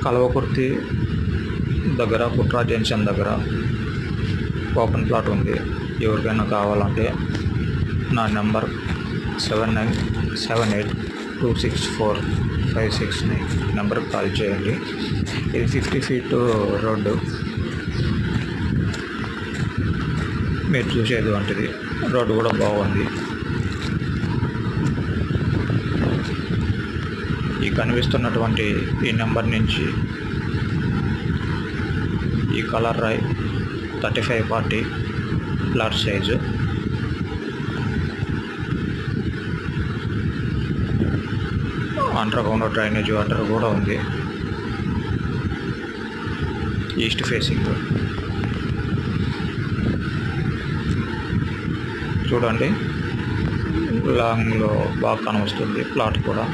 కల్వకుర్తి దగ్గర కుట్రా జంక్షన్ దగ్గర open plot ఉంది. ఎవరికైనా కావాలంటే నా నెంబర్ 7978264569 నెంబర్కి కాల్ చేయండి. ఇది 50 feet రోడ్డు మీరు చూసేది వంటిది. రోడ్డు కూడా బాగుంది. ఈ కనిపిస్తున్నటువంటి ఈ నెంబర్ నుంచి ఈ కలర్ రాయ్ 3540 plot size underground drainage water కూడా ఉంది. ఈస్ట్ ఫేసింగ్ చూడండి, లాంగ్లో బాగా కనిపిస్తుంది ప్లాట్ కూడా.